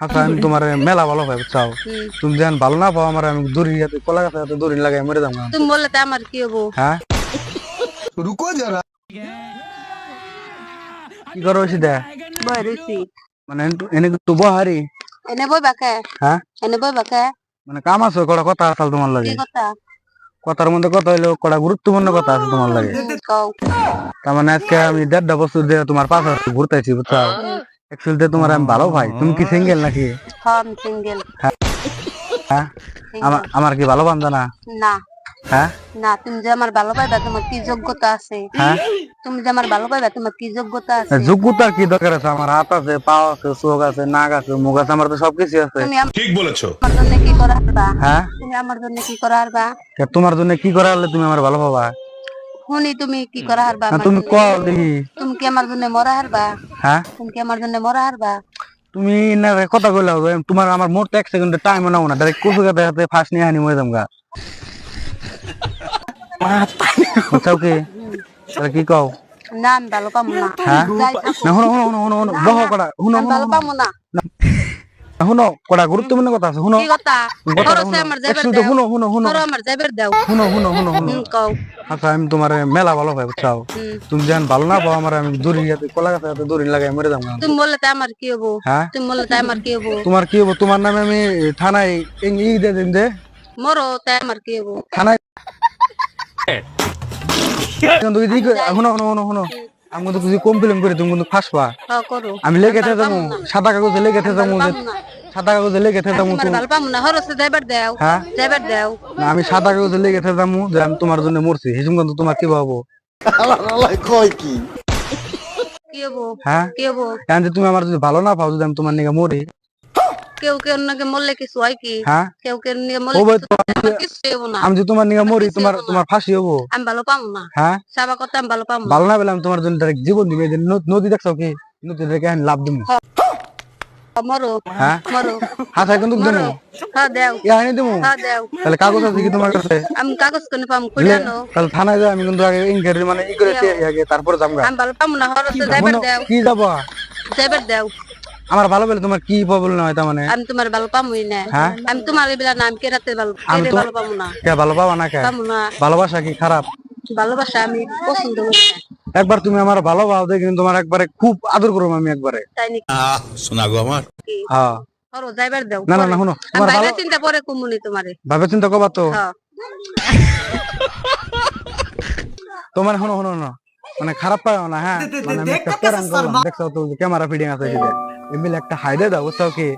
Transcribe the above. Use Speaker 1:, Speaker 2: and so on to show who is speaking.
Speaker 1: আচ্ছা আমি তোমার মেলা ভালো পাই বুঝছাও। তুমি যেন ভালো না পাও আমার, আমি দড়ি কলা গাছে দড়ি লাগাই মরে যাবো।
Speaker 2: তুমি বললে তো আমার কি হবো?
Speaker 1: হ্যাঁ
Speaker 3: रुको जरा।
Speaker 1: কি করো বেশি দে
Speaker 2: বই রইছি।
Speaker 1: মানে এনে একটু বহারি।
Speaker 2: এনে বই বাকে?
Speaker 1: হ্যাঁ
Speaker 2: এনে বই বাকে?
Speaker 1: মানে কাম আছে কটা কথা আছে তোমার
Speaker 2: কি
Speaker 1: লাগে।
Speaker 2: কথা?
Speaker 1: কথার মধ্যে কথা হইলো কটা গুরুত্বপূর্ণ কথা আছে তোমার লাগে।
Speaker 2: কও।
Speaker 1: তার মানে আজকে আমি 1.5 বছর ধরে তোমার পাশে ঘুরতেছি বুঝছাও। একচুয়ালি তোমার আমি ভালো ভাই, তুমি কি সিঙ্গেল নাকি?
Speaker 2: হ্যাঁ আমি সিঙ্গেল।
Speaker 1: হ্যাঁ আমার কি ভালো বান্ধা না?
Speaker 2: না
Speaker 1: হ্যাঁ
Speaker 2: না, তুমি যে আমার ভালো পাইবা তোমার কি যোগ্যতা আছে?
Speaker 1: হ্যাঁ
Speaker 2: তুমি যে আমার ভালো পাইবা তোমার কি যোগ্যতা আছে?
Speaker 1: যোগ্যতার কি দরকার আছে? আমার হাত আছে, পা আছে, চোখ আছে, নাক আছে, মুখ আছে, আমার তো সবকিছু আছে।
Speaker 2: তুমি
Speaker 3: ठीक বলেছো।
Speaker 2: আমার জন্য কি করা হারবা?
Speaker 1: হ্যাঁ
Speaker 2: তুমি আমার জন্য কি করা হারবা?
Speaker 1: তোমার জন্য কি করা হলে তুমি আমার ভালো পাবা?
Speaker 2: শুনি তুমি কি করা হারবা
Speaker 1: না
Speaker 2: আমার
Speaker 1: তুমি
Speaker 2: জন্য?
Speaker 1: কও দেখি।
Speaker 2: তুমি কি আমার জন্য মরা হারবা?
Speaker 1: হ্যাঁ
Speaker 2: তুমি কি আমার জন্য মরা হারবা?
Speaker 1: তুমি না কথা কইলা তোমার আমার মোট 1 সেকেন্ডের টাইম নাও না, ডাইরেক্ট কুসু গাতে হাতে ফাঁস নিয়ে হানি মরে যামগা। বুঝছাও কি? তাহলে কি কও?
Speaker 2: না আমি ভালো পাবো না।
Speaker 1: হ্যাঁ
Speaker 2: যাই থাকো।
Speaker 1: না শুনো শুনো শুনো শুনো শুনো বহ কড়া শুনো
Speaker 2: আমি
Speaker 1: শুনো
Speaker 2: ভালো পাবো না।
Speaker 1: শুনো কড়া গুরুত্বপূর্ণ কথা আছে শুনো।
Speaker 2: কি কথা?
Speaker 1: কথা
Speaker 2: খরচে
Speaker 1: শুনো
Speaker 2: আমার যাইবার
Speaker 1: একটু
Speaker 2: দাও।
Speaker 1: শুনো শুনো শুনো
Speaker 2: খরচ আমার যাইবার দাও।
Speaker 1: শুনো শুনো শুনো শুনো।
Speaker 2: কও।
Speaker 1: আচ্ছা আমি তোমার মেলা ভালো পাই বুঝছাও। তুমি যেন ভালো না পাও আমার, আমি দড়ি কলা গাছে দড়ি লাগাই মরে যাবো।
Speaker 2: তুমি বললে তো আমার কি হবো?
Speaker 1: হ্যাঁ
Speaker 2: তুমি বললে তো আমার কি হবো?
Speaker 1: তোমার কি হবো? তোমার নামে আমি থানায় ই দিয়ে দিন দে।
Speaker 2: মরো তাই আমার কি হবো?
Speaker 1: থানায় কিন্তু শুনো শুনো শুনো শুনো আমি কিন্তু কিছু কমপ্লেন করি তুমি কিন্তু ফাঁসবা।
Speaker 2: হ্যাঁ করো।
Speaker 1: আমি লেগে থেকে যাবো সাদা কাগজে লেগে থেকে যাবো,
Speaker 2: পাবো না।
Speaker 1: সাদা কাগজে লেগে থেকে যাবো।
Speaker 2: তোমার ভালো পাবো না। খরচে যাইবার দাও।
Speaker 1: হ্যাঁ
Speaker 2: যাইবার দাও।
Speaker 1: না আমি সাদা কাগজে লেগে থেকে যাবো যে আমি তোমার জন্য মরছি, হিসুম কিন্তু তোমার কি ভাবো?
Speaker 3: কয় কি?
Speaker 2: কি হবো?
Speaker 1: হ্যাঁ
Speaker 2: কি হবো?
Speaker 1: এখন যে তুমি আমার যদি ভালো না পাও, যদি আমি তোমার নিকে মরি।
Speaker 2: কেউ কেউ নাকি মরলে কিছু হয় কি?
Speaker 1: হ্যাঁ
Speaker 2: কেউ কেউ নিয়ে মরলে
Speaker 1: ওই
Speaker 2: কিছু হয়? আমার কিছু হবো না।
Speaker 1: আমি যদি তোমার নিকে মরি
Speaker 2: কিছু
Speaker 1: তোমার
Speaker 2: হবো না।
Speaker 1: তোমার ফাঁসি হবো।
Speaker 2: আমি ভালো পাবো না।
Speaker 1: হ্যাঁ
Speaker 2: সাবা কথা আমি ভালো পাবো না।
Speaker 1: ভালো না পেলে আমি তোমার জন্য direct জীবন দিবে। নদী দেখছো কি? নদী দেখে আমি লাভ দিব।
Speaker 2: মরো।
Speaker 1: হ্যাঁ
Speaker 2: মরো।
Speaker 1: হাসাই কিন্তু দেবো।
Speaker 2: মরো। হ্যাঁ দেও।
Speaker 1: ইয়ানি দেবো।
Speaker 2: হ্যাঁ দেও।
Speaker 1: তাহলে কাগজ আছে কি তোমার কাছে?
Speaker 2: আমি কাগজ কোনে পাম খুলে
Speaker 1: দিলে
Speaker 2: আনো।
Speaker 1: তাহলে থানায় যাই আমি কিন্তু আগে ইনকোয়ারি মানে ই করে আগে তারপরে যাবো।
Speaker 2: আমি ভালো পাবো না। খরচে যাইবার দাও।
Speaker 1: কি যাবো?
Speaker 2: যাইবার দাও।
Speaker 1: আমার ভালো পেলে তোমার কি প্রবলেম হয় তার মানে?
Speaker 2: আমি তোমার ভালো পামুই না।
Speaker 1: হ্যাঁ
Speaker 2: আমি তোমার এবেলা নাম কেরাতে ভালো
Speaker 1: আমি
Speaker 2: কেড়ে
Speaker 1: তো
Speaker 2: ভালো পাবো না।
Speaker 1: কে ভালো পাবা না কে?
Speaker 2: পাবো না।
Speaker 1: ভালোবাসা কি খারাপ?
Speaker 2: ভালোবাসা আমি পছন্দ করি না।
Speaker 1: একবার তুমি আমার ভালো ভাও দেখি কিন্তু তোমার একবারে খুব আদর করবো আমি একবারে।
Speaker 2: তাই নাকি?
Speaker 3: শোনা গো আমার।
Speaker 1: হ্যাঁ
Speaker 2: করো যাইবার দাও।
Speaker 1: না না
Speaker 2: পরে।
Speaker 1: না শুনো
Speaker 2: আমি
Speaker 1: তোমার
Speaker 2: বাইরে
Speaker 1: ভালো
Speaker 2: চিন্তা পরে কুমুনি তোমারে।
Speaker 1: ভাবে চিন্তা করবা তো।
Speaker 2: হ্যাঁ।
Speaker 1: তোমার শুনো শুনো শুনো মানে খারাপ পাও না। হ্যাঁ মানে আমি একটা প্যারাং করলাম দেখছো তো ক্যামেরা ফিডিং আছে সেটা এমনি একটা হাইডে দাও বুঝছো কি?